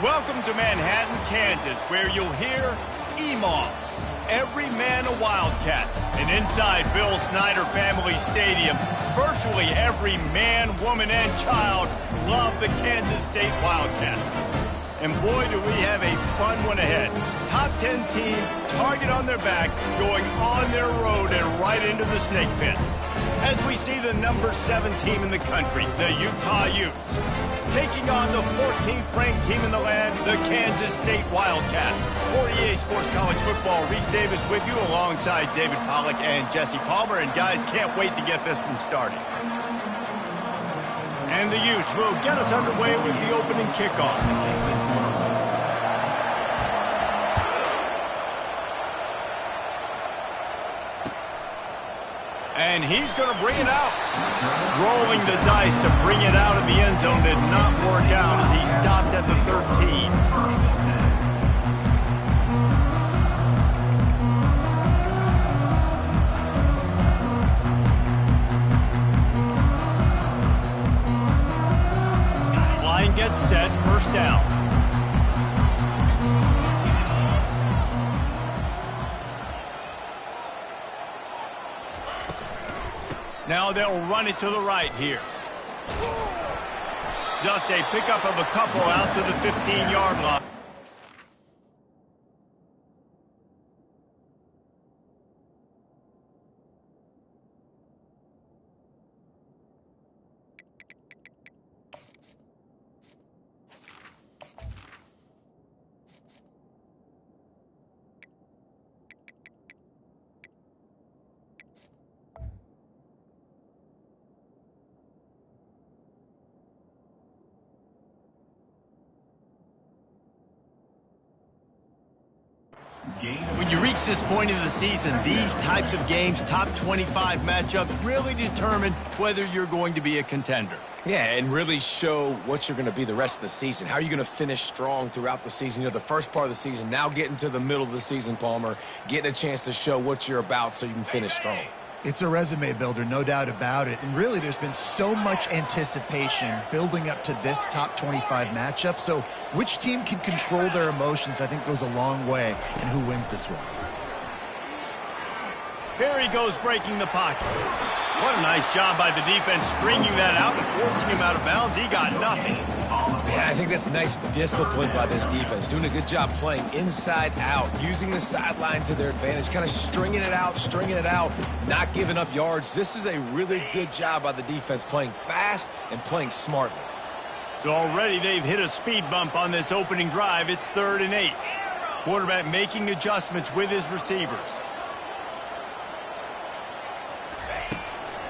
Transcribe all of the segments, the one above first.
Welcome to Manhattan, Kansas, where you'll hear EMAW, every man a Wildcat. And inside Bill Snyder Family Stadium, virtually every man, woman, and child love the Kansas State Wildcats. And boy, do we have a fun one ahead. Top 10 team, target on their back, going on their road and right into the snake pit. As we see the number 7 team in the country, the Utah Utes, taking on the 14th ranked team in the land, the Kansas State Wildcats. For EA Sports College Football, Reese Davis with you alongside David Pollack and Jesse Palmer. And guys, can't wait to get this one started. And the Utes will get us underway with the opening kickoff. And he's going to bring it out. Rolling the dice to bring it out of the end zone did not work out as he stopped at the 13. Line gets set, first down. Now they'll run it to the right here. Just a pickup of a couple out to the 15-yard line. When you reach this point in the season, these types of games, top 25 matchups, really determine whether you're going to be a contender. Yeah, and really show what you're going to be the rest of the season. How are you going to finish strong throughout the season? You know, the first part of the season, now getting to the middle of the season, Palmer, getting a chance to show what you're about so you can finish strong. It's a resume builder, no doubt about it. And really, there's been so much anticipation building up to this top 25 matchup. So which team can control their emotions, I think, goes a long way in who wins this one. Here he goes, breaking the pocket. What a nice job by the defense stringing that out and forcing him out of bounds. He got nothing. Yeah, I think that's nice discipline by this defense. Doing a good job playing inside out, using the sideline to their advantage, kind of stringing it out, not giving up yards. This is a really good job by the defense, playing fast and playing smartly. So already they've hit a speed bump on this opening drive. It's 3rd and 8. Quarterback making adjustments with his receivers.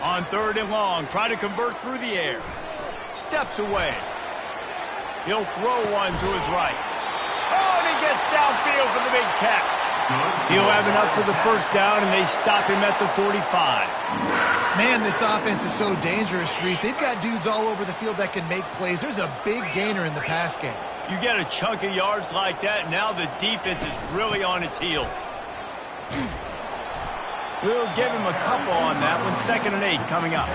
On 3rd and long, try to convert through the air. Steps away. He'll throw one to his right. Oh, and he gets downfield for the big catch. He'll have enough for the first down, and they stop him at the 45. Man, this offense is so dangerous, Reese. They've got dudes all over the field that can make plays. There's a big gainer in the pass game. You get a chunk of yards like that, now the defense is really on its heels. We'll give him a couple on that one. 2nd and 8 coming up.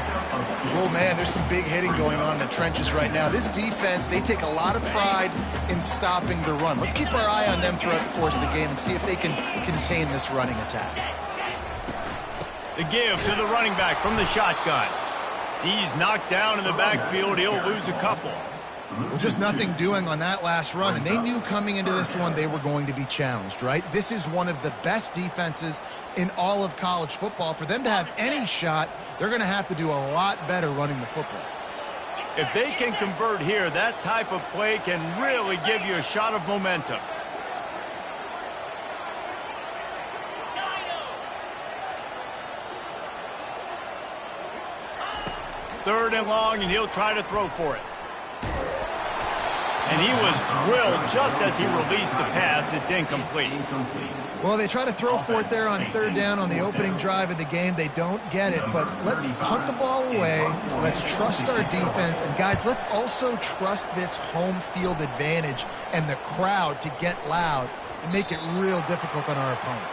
Oh, man, there's some big hitting going on in the trenches right now. This defense, they take a lot of pride in stopping the run. Let's keep our eye on them throughout the course of the game and see if they can contain this running attack. The give to the running back from the shotgun. He's knocked down in the backfield. He'll lose a couple. Well, just nothing doing on that last run, and they knew coming into this one they were going to be challenged, right? This is one of the best defenses in all of college football. For them to have any shot, they're going to have to do a lot better running the football. If they can convert here, that type of play can really give you a shot of momentum. Third and long, and he'll try to throw for it. And he was drilled just as he released the pass. It's incomplete. Well, they try to throw for it there on 3rd down on the opening drive of the game. They don't get it, but let's punt the ball away. Let's trust our defense. And, guys, let's also trust this home field advantage and the crowd to get loud and make it real difficult on our opponent.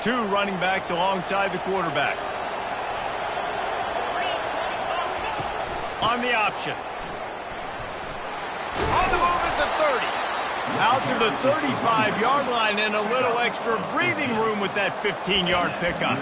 Two running backs alongside the quarterback. On the option. On the move at the 30. Out to the 35-yard line and a little extra breathing room with that 15-yard pickup.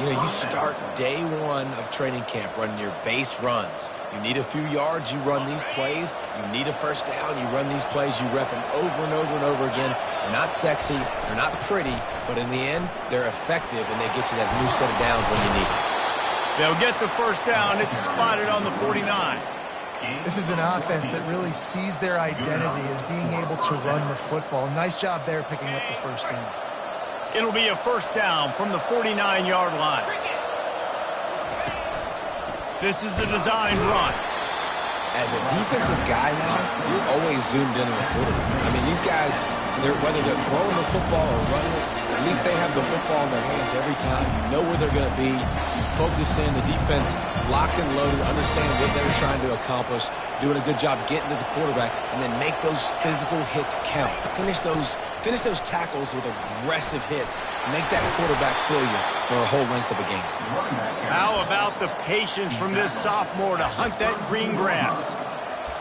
You know, you start day one of training camp running your base runs. You need a few yards, you run these plays. You need a first down, you run these plays. You rep them over and over and over again. They're not sexy, they're not pretty, but in the end, they're effective, and they get you that new set of downs when you need them. They'll get the first down. It's spotted on the 49. This is an offense that really sees their identity as being able to run the football. Nice job there picking up the first down. It'll be a first down from the 49-yard line. This is a designed run. As a defensive guy now, you're always zoomed in on the quarterback. I mean, these guys, whether they're throwing the football or running it, at least they have the football in their hands every time. You know where they're going to be. You focus in. The defense locked and loaded, understanding what they're trying to accomplish, doing a good job getting to the quarterback, and then make those physical hits count. Finish those tackles with aggressive hits. Make that quarterback feel you for a whole length of a game. How about the patience from this sophomore to hunt that green grass?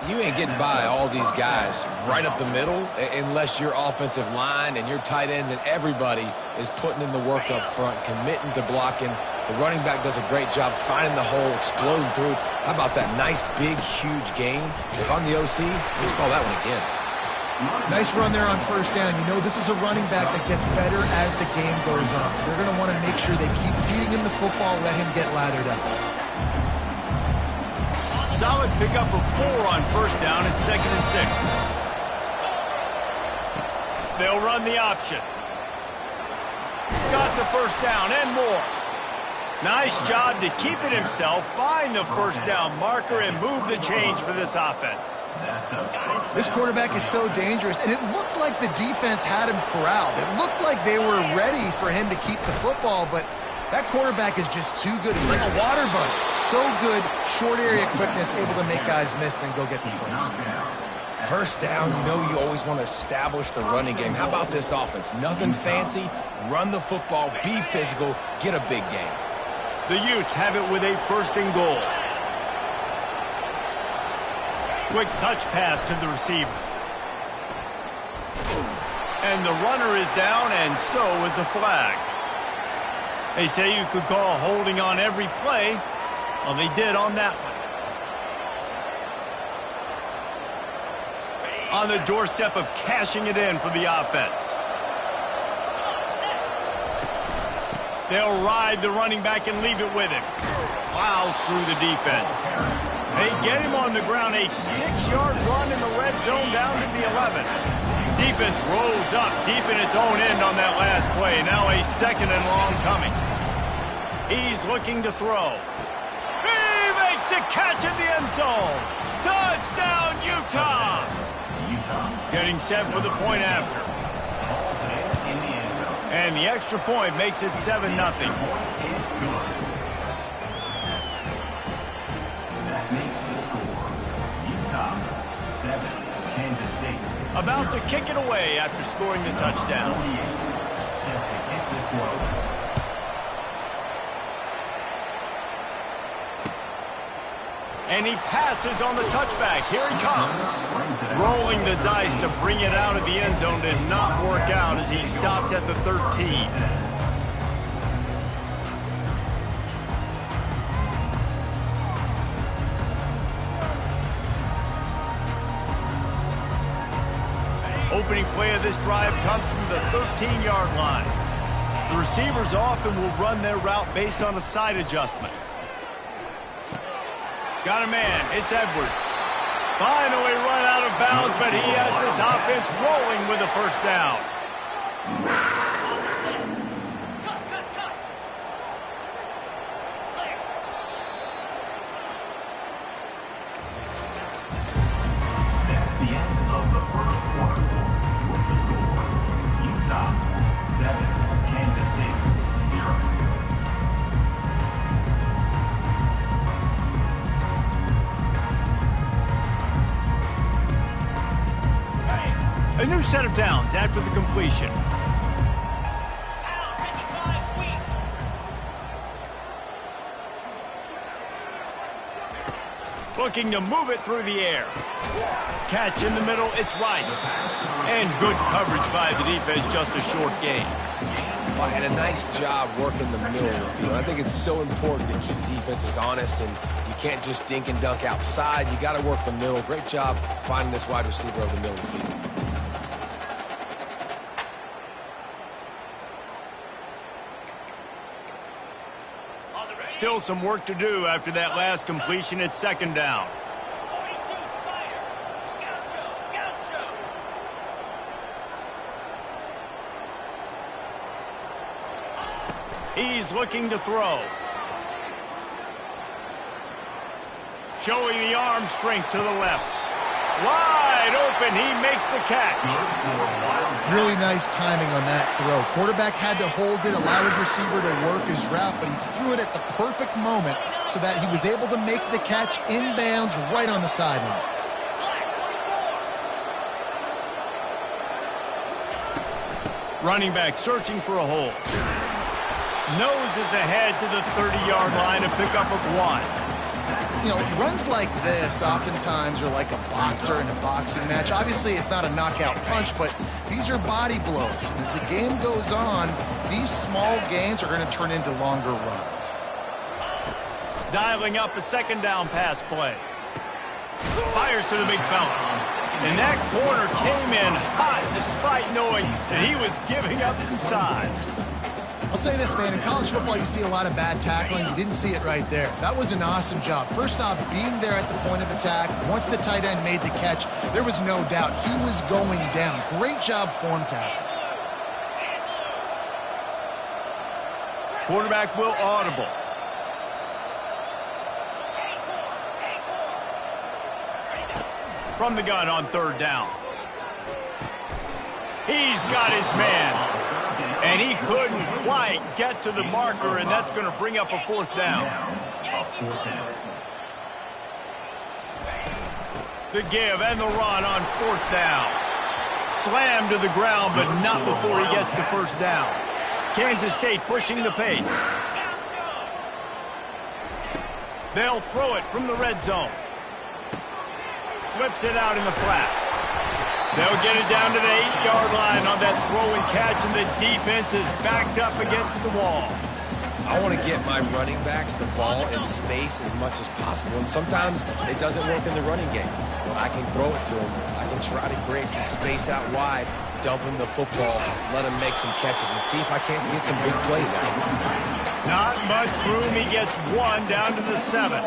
You ain't getting by all these guys right up the middle unless your offensive line and your tight ends and everybody is putting in the work up front, committing to blocking. The running back does a great job finding the hole, exploding through. How about that nice, big, huge gain? If I'm the OC, let's call that one again. Nice run there on first down. You know this is a running back that gets better as the game goes on. So they're going to want to make sure they keep feeding him the football, let him get lathered up. Solid pickup of 4 on first down and 2nd and 6. They'll run the option. Got the first down and more. Nice job to keep it himself, find the first down marker, and move the change for this offense. This quarterback is so dangerous, and it looked like the defense had him corralled. It looked like they were ready for him to keep the football, but that quarterback is just too good. He's like a water bunny. So good, short area quickness, able to make guys miss, then go get the first. First down, you know you always want to establish the running game. How about this offense? Nothing fancy. Run the football, be physical, get a big game. The Utes have it with a 1st and goal. Quick touch pass to the receiver. And the runner is down, and so is a flag. They say you could call holding on every play. Well, they did on that one. On the doorstep of cashing it in for the offense. They'll ride the running back and leave it with him. Plows through the defense. They get him on the ground. A 6-yard run in the red zone down to the 11. Defense rolls up deep in its own end on that last play. Now a 2nd and long coming. He's looking to throw. He makes the catch in the end zone. Touchdown, Utah! Getting set for the point after. And the extra point makes it 7-0. About to kick it away after scoring the touchdown. And he passes on the touchback. Here he comes. Rolling the dice to bring it out of the end zone did not work out as he stopped at the 13. Opening play of this drive comes from the 13-yard line. The receivers often will run their route based on a side adjustment. Got a man. It's Edwards. Finally run out of bounds, but he has this offense rolling with a first down. That's the end of the first quarter. With the score, Utah 7, Kansas State 0. A new set of downs after the completion. Looking to move it through the air. Catch in the middle, it's Rice. And good coverage by the defense, just a short gain. Well, and a nice job working the middle of the field. I think it's so important to keep defenses honest, and you can't just dink and dunk outside. You got to work the middle. Great job finding this wide receiver over the middle of the field. Still some work to do after that last completion at second down. He's looking to throw. Showing the arm strength to the left. Wide open, he makes the catch. Really nice timing on that throw. Quarterback had to hold it, allow his receiver to work his route, but he threw it at the perfect moment so that he was able to make the catch inbounds right on the sideline. Running back searching for a hole. Noses ahead to the 30-yard line, a pickup of 1. You know, runs like this oftentimes are like a boxer in a boxing match. Obviously, it's not a knockout punch, but these are body blows. And as the game goes on, these small gains are going to turn into longer runs. Dialing up a second down pass play. Fires to the big fella. And that corner came in hot despite knowing that he was giving up some size. I'll say this, man, in college football, you see a lot of bad tackling. You didn't see it right there. That was an awesome job. First off, being there at the point of attack. Once the tight end made the catch, there was no doubt he was going down. Great job form tackle. Quarterback will audible. From the gun on third down. He's got his man. And he couldn't quite get to the marker, and that's going to bring up a fourth down. The give and the run on fourth down. Slammed to the ground, but not before he gets the first down. Kansas State pushing the pace. They'll throw it from the red zone. Flips it out in the flat. They'll get it down to the 8-yard line on that throw and catch, and the defense is backed up against the wall. I want to get my running backs the ball in space as much as possible, and sometimes it doesn't work in the running game. But I can throw it to him. I can try to create some space out wide, dump him the football, let him make some catches, and see if I can't get some big plays out of him. Not much room. He gets 1 down to the 7.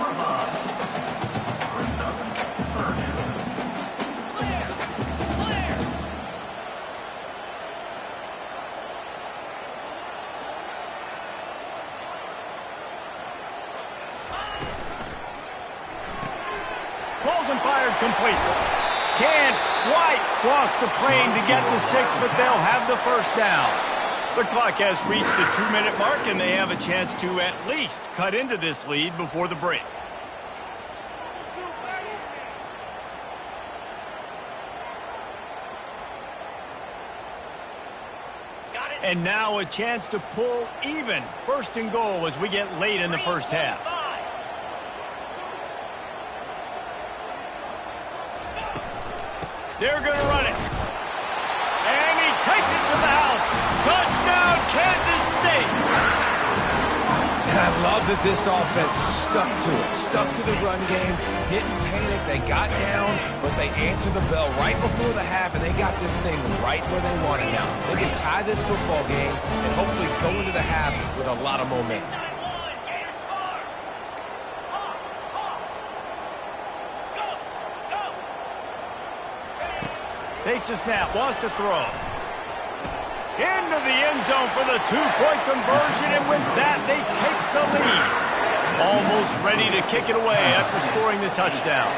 Complete. Can't quite cross the plane to get the 6, but they'll have the first down. The clock has reached the 2-minute mark, and they have a chance to at least cut into this lead before the break. And now a chance to pull even. First and goal as we get late in the first half. They're going to run it. And he takes it to the house. Touchdown, Kansas State. And I love that this offense stuck to it. Stuck to the run game. Didn't panic. They got down, but they answered the bell right before the half, and they got this thing right where they want it now. They can tie this football game and hopefully go into the half with a lot of momentum. Takes a snap, wants to throw. Into the end zone for the 2-point conversion, and with that, they take the lead. Almost ready to kick it away after scoring the touchdown.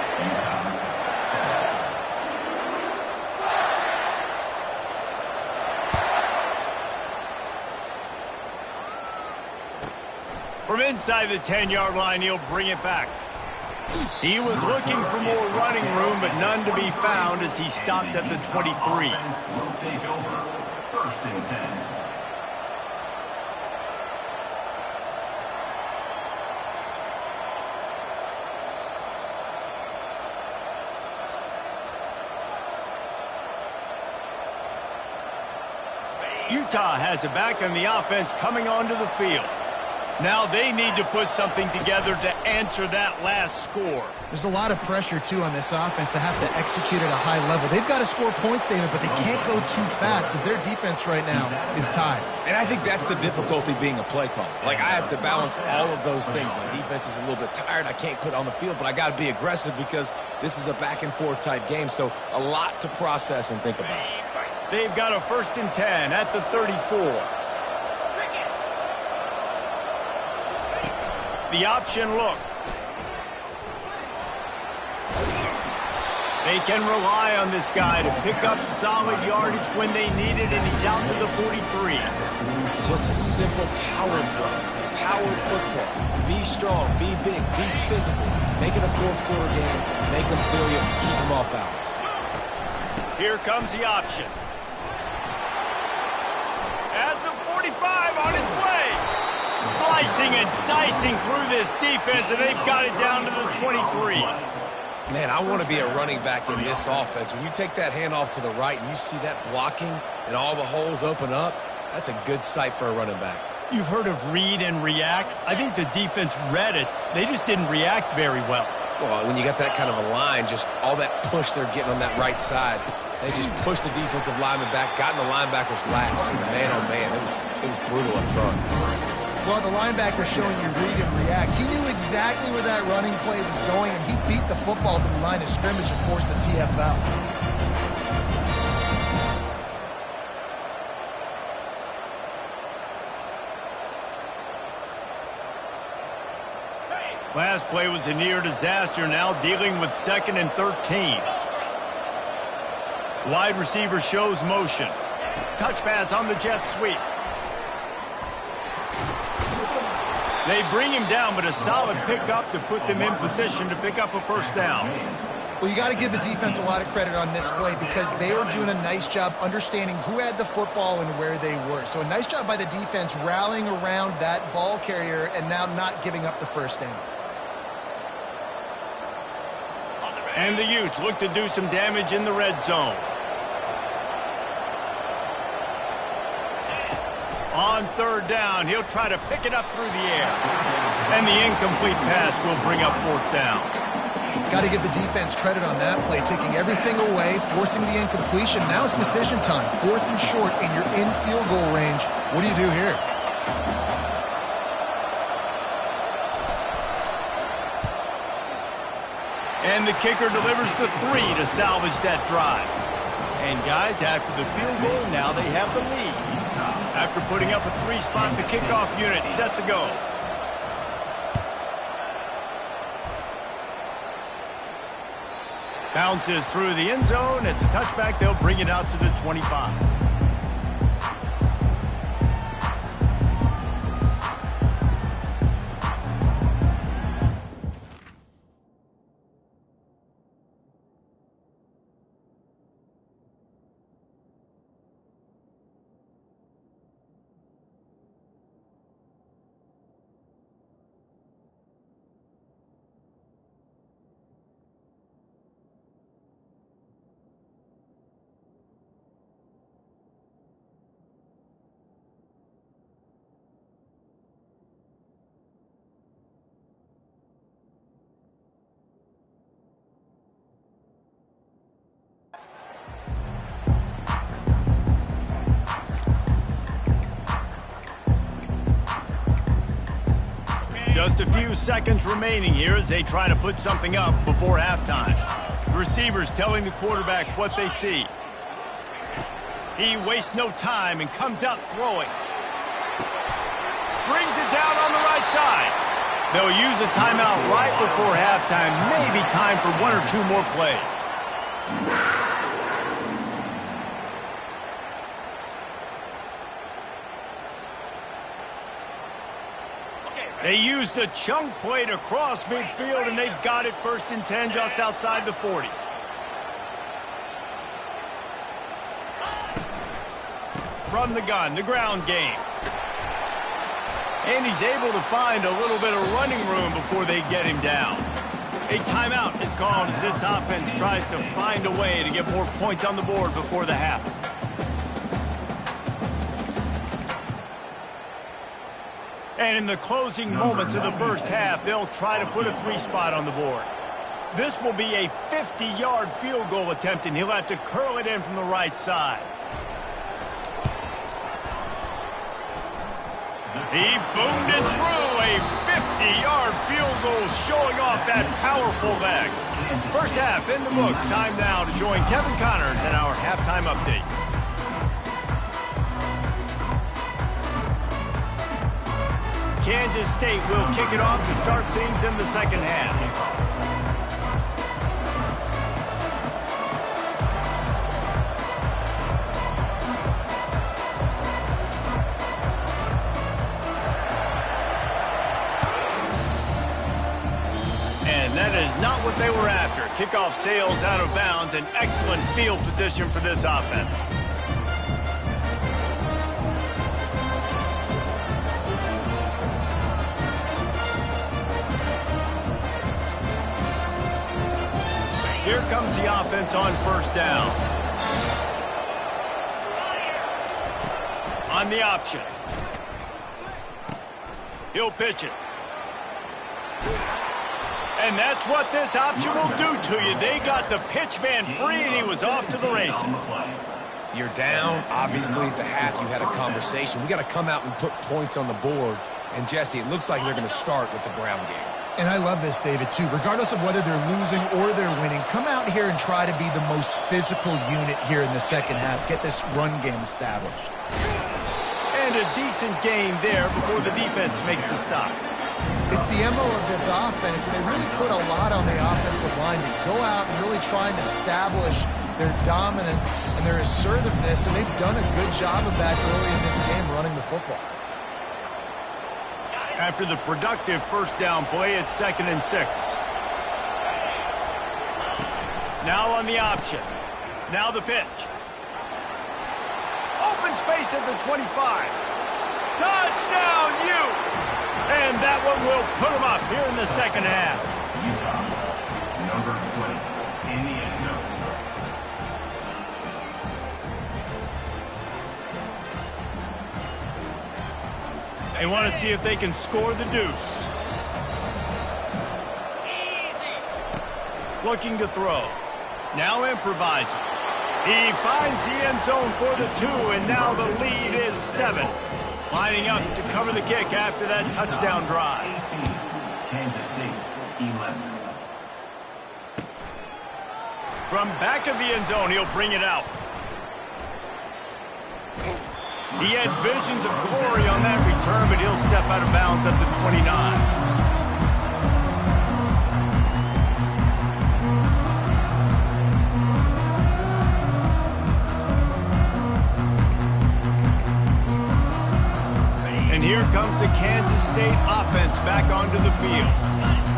From inside the 10-yard line, he'll bring it back. He was looking for more running room, but none to be found as he stopped at the 23. Will take over. First and 10. Utah has it back on the offense coming onto the field. Now they need to put something together to answer that last score. There's a lot of pressure, too, on this offense to have to execute at a high level. They've got to score points, David, but they can't go too fast because their defense right now is tied. And I think that's the difficulty being a play caller. Like, I have to balance all of those things. My defense is a little bit tired. I can't put on the field, but I got to be aggressive because this is a back-and-forth type game, so a lot to process and think about. They've got a 1st and 10 at the 34. The option look. They can rely on this guy to pick up solid yardage when they need it, and he's out to the 43. Just a simple power play. Power football. Be strong, be big, be physical. Make it a fourth-quarter game. Make them feel you, keep them off balance. Here comes the option. At the 45 on its way. Slicing and dicing through this defense, and they've got it down to the 23. Man, I want to be a running back in this offense. When you take that handoff to the right and you see that blocking and all the holes open up, that's a good sight for a running back. You've heard of read and react. I think the defense read it. They just didn't react very well. Well, when you got that kind of a line, just all that push they're getting on that right side, they just pushed the defensive lineman back, got in the linebacker's laps, and man, it was brutal up front. Well, the linebacker showing you read and react. He knew exactly where that running play was going, and he beat the football to the line of scrimmage and forced the TFL. Last play was a near disaster, now dealing with 2nd and 13. Wide receiver shows motion. Touch pass on the jet sweep. They bring him down, but a solid pickup to put them in position to pick up a 1st down. Well, you got to give the defense a lot of credit on this play because they were doing a nice job understanding who had the football and where they were. So a nice job by the defense rallying around that ball carrier and now not giving up the 1st down. And the Utes look to do some damage in the red zone. On 3rd down, he'll try to pick it up through the air. And the incomplete pass will bring up 4th down. Got to give the defense credit on that play, taking everything away, forcing the incompletion. Now it's decision time. 4th and short, and you're in field goal range. What do you do here? And the kicker delivers the 3 to salvage that drive. And guys, after the field goal, now they have the lead. After putting up a 3-spot, the kickoff unit set to go. Bounces through the end zone. It's a touchback. They'll bring it out to the 25. Just a few seconds remaining here as they try to put something up before halftime. The receivers telling the quarterback what they see. He wastes no time and comes out throwing. Brings it down on the right side. They'll use a timeout right before halftime. Maybe time for 1 or 2 more plays. They used a chunk play to cross midfield, and they've got it 1st and 10 just outside the 40. From the gun, the ground game. And he's able to find a little bit of running room before they get him down. A timeout is called as this offense tries to find a way to get more points on the board before the half. And in the closing moments of the first half, they'll try to put a 3-spot on the board. This will be a 50-yard field goal attempt, and he'll have to curl it in from the right side. He boomed it through, a 50-yard field goal showing off that powerful leg. First half in the books. Time now to join Kevin Connors in our halftime update. Kansas State will kick it off to start things in the second half. And that is not what they were after. Kickoff sails out of bounds, an excellent field position for this offense. Here comes the offense on first down. On the option. He'll pitch it. And that's what this option will do to you. They got the pitch man free, and he was off to the races. You're down. Obviously, at the half, you had a conversation. We got to come out and put points on the board. And, Jesse, it looks like they're going to start with the ground game. And I love this, David, too. Regardless of whether they're losing or they're winning, come out here and try to be the most physical unit here in the second half. Get this run game established. And a decent game there before the defense makes the stop. It's the MO of this offense. They really put a lot on the offensive line to go out and really try and establish their dominance and their assertiveness, and they've done a good job of that early in this game running the football. After the productive first down play, it's 2nd and 6. Now on the option. Now the pitch. Open space at the 25. Touchdown, Utes! And that one will put them up here in the second half. Utah, number 20, in the end zone. They want to see if they can score the deuce. Looking to throw. Now improvising. He finds the end zone for the 2, and now the lead is 7. Lining up to cover the kick after that touchdown drive. 18, Kansas State, 11. From back of the end zone, he'll bring it out. He had visions of glory on that return, but he'll step out of bounds at the 29. And here comes the Kansas State offense back onto the field.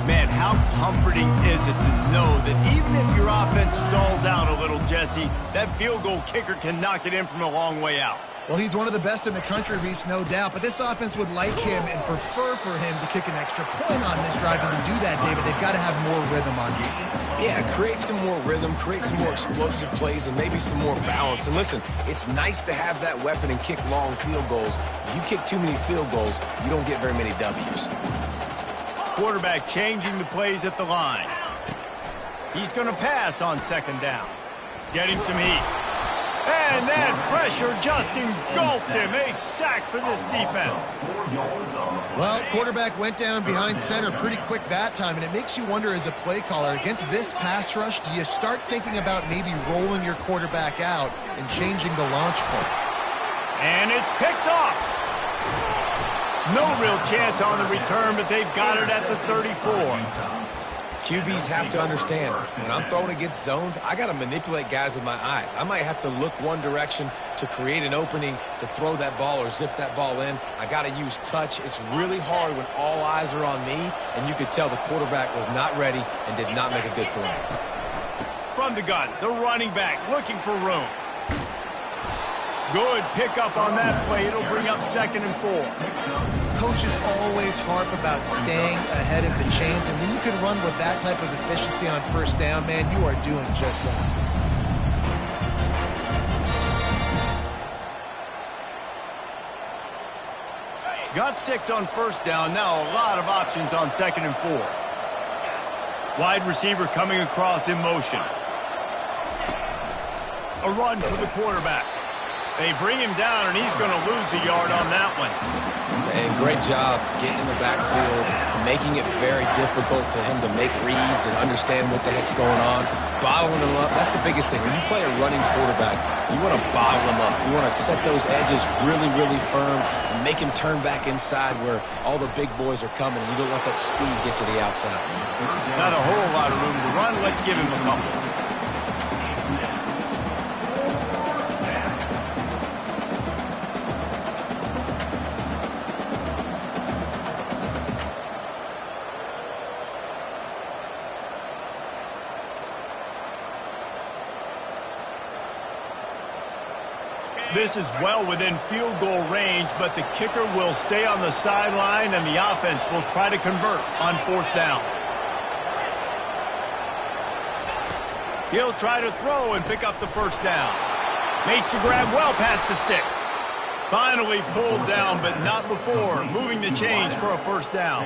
Man, how comforting is it to know that even if your offense stalls out a little, Jesse, that field goal kicker can knock it in from a long way out. Well, he's one of the best in the country, Reese, no doubt. But this offense would like him and prefer for him to kick an extra point on this drive. And to do that, David, they've got to have more rhythm on defense. Yeah, create some more rhythm, create some more explosive plays, and maybe some more balance. And listen, it's nice to have that weapon and kick long field goals. If you kick too many field goals, you don't get very many W's. Quarterback changing the plays at the line. He's going to pass on 2nd down. Getting some heat. And that pressure just engulfed him. A sack for this defense. Well, quarterback went down behind center pretty quick that time, and it makes you wonder as a play caller, against this pass rush, do you start thinking about maybe rolling your quarterback out and changing the launch point? And it's picked off. No real chance on the return, but they've got it at the 34. QBs have to understand, when I'm throwing against zones, I got to manipulate guys with my eyes. I might have to look one direction to create an opening to throw that ball or zip that ball in. I got to use touch. It's really hard when all eyes are on me, and you could tell the quarterback was not ready and did not make a good throw. From the gun, the running back looking for room. Good pickup on that play. It'll bring up 2nd and 4. Coaches always harp about staying ahead of the chains, and when you can run with that type of efficiency on first down, man, you are doing just that. Got 6 on first down. Now a lot of options on 2nd and 4. Wide receiver coming across in motion. A run for the quarterback. They bring him down, and he's going to lose a yard on that one. And great job getting in the backfield, making it very difficult to him to make reads and understand what the heck's going on. Bottling him up, that's the biggest thing. When you play a running quarterback, you want to bottle him up. You want to set those edges really, really firm and make him turn back inside where all the big boys are coming. You don't let that speed get to the outside. Not a whole lot of room to run. Let's give him a couple. This is well within field goal range, but the kicker will stay on the sideline, and the offense will try to convert on 4th down. He'll try to throw and pick up the first down. Makes the grab well past the sticks. Finally pulled down, but not before. Moving the chains for a first down.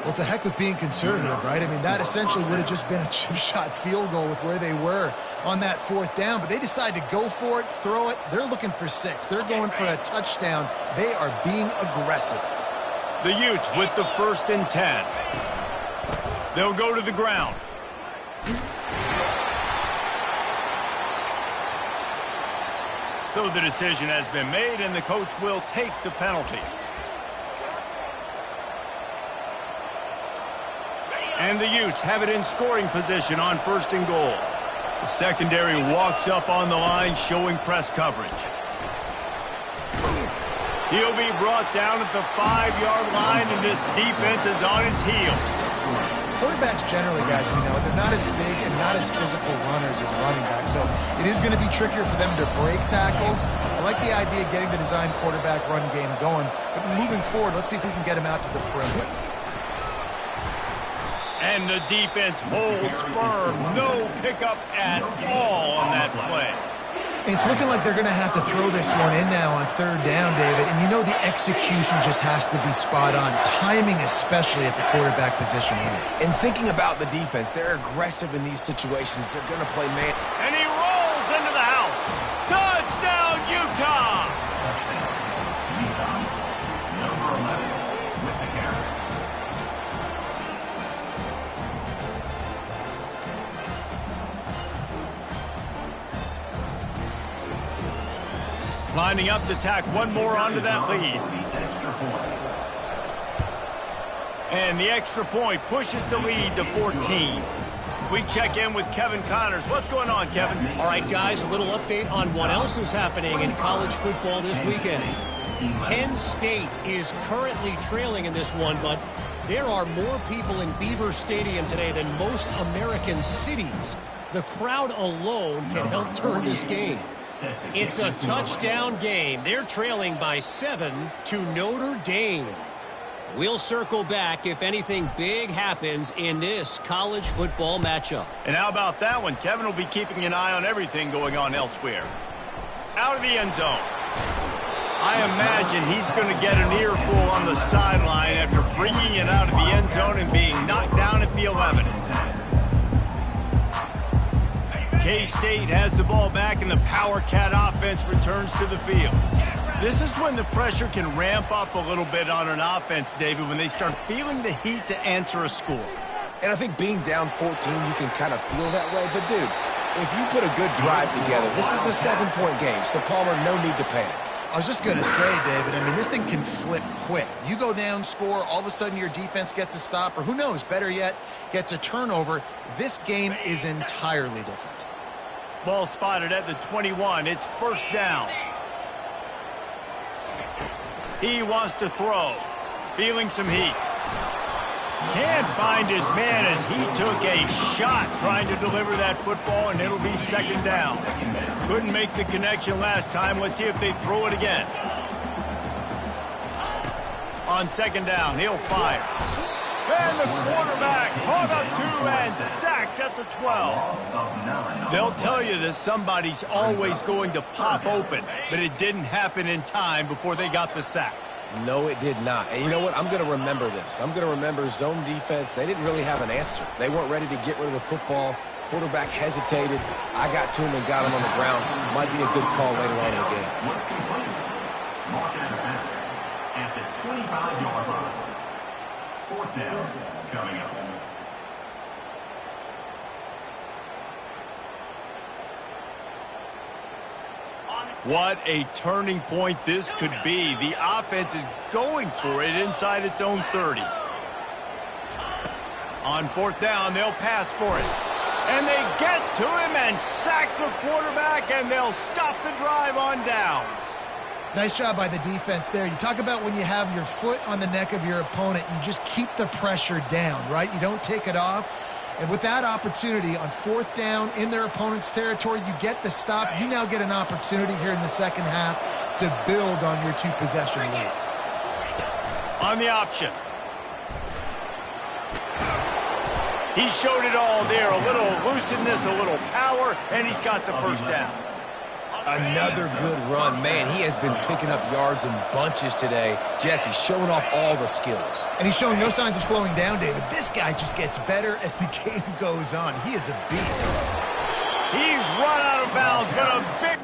Well, to heck with being conservative, right? I mean, that essentially would have just been a chip shot field goal with where they were on that 4th down. But they decided to go for it, throw it. They're looking for 6. They're going for a touchdown. They are being aggressive. The Utes with the 1st and 10. They'll go to the ground. So the decision has been made, and the coach will take the penalty. And the Utes have it in scoring position on 1st and goal. The secondary walks up on the line, showing press coverage. He'll be brought down at the 5-yard line, and this defense is on its heels. Quarterbacks generally, guys, we know, they're not as big and not as physical runners as running backs, so it is going to be trickier for them to break tackles. I like the idea of getting the design quarterback run game going, but moving forward, let's see if we can get him out to the perimeter. And the defense holds firm. No pickup at all on that play. It's looking like they're going to have to throw this one in now on 3rd down, David. And you know the execution just has to be spot on. Timing, especially at the quarterback position here. And thinking about the defense, they're aggressive in these situations. They're going to play man. And he rolls into the house. Touchdown, Utah! Utah. Number 11 with the carry. Lining up to tack one more onto that lead. And the extra point pushes the lead to 14. We check in with Kevin Connors. What's going on, Kevin? All right, guys, a little update on what else is happening in college football this weekend. Penn State is currently trailing in this one, but there are more people in Beaver Stadium today than most American cities. The crowd alone can help turn this game. It's a touchdown game. They're trailing by 7 to Notre Dame. We'll circle back if anything big happens in this college football matchup. And how about that one? Kevin will be keeping an eye on everything going on elsewhere. Out of the end zone. I imagine he's going to get an earful on the sideline after bringing it out of the end zone and being knocked down at the 11. K-State has the ball back, and the Power Cat offense returns to the field. This is when the pressure can ramp up a little bit on an offense, David, when they start feeling the heat to answer a score. And I think being down 14, you can kind of feel that way. But, dude, if you put a good drive together, this is a 7-point game, so Palmer, no need to panic. I was just going to say, David, I mean, this thing can flip quick. You go down, score, all of a sudden your defense gets a stop, or who knows, better yet, gets a turnover. This game is entirely different. Ball spotted at the 21. It's first down. He wants to throw. Feeling some heat. Can't find his man as he took a shot trying to deliver that football, and it'll be second down. Couldn't make the connection last time. Let's see if they throw it again. On second down, he'll fire. And the quarterback caught up to and sacked at the 12. They'll tell you that somebody's always going to pop open, but it didn't happen in time before they got the sack. No, it did not. And you know what? I'm going to remember this. I'm going to remember zone defense. They didn't really have an answer. They weren't ready to get rid of the football. Quarterback hesitated. I got to him and got him on the ground. Might be a good call later on in the game. Was completed. Mark out of bounds at the 25-yard line. Fourth down coming up. What a turning point this could be. The offense is going for it inside its own 30. On fourth down, they'll pass for it. And they get to him and sack the quarterback, and they'll stop the drive on downs. Nice job by the defense there. You talk about when you have your foot on the neck of your opponent, you just keep the pressure down, right? You don't take it off. And with that opportunity on fourth down in their opponent's territory, you get the stop. You now get an opportunity here in the second half to build on your two-possession lead. On the option. He showed it all there. A little elusiveness, a little power, and he's got the first down. Another good run. Man, he has been picking up yards in bunches today. Jesse showing off all the skills. And he's showing no signs of slowing down, David. This guy just gets better as the game goes on. He is a beast. He's run out of bounds, but a big...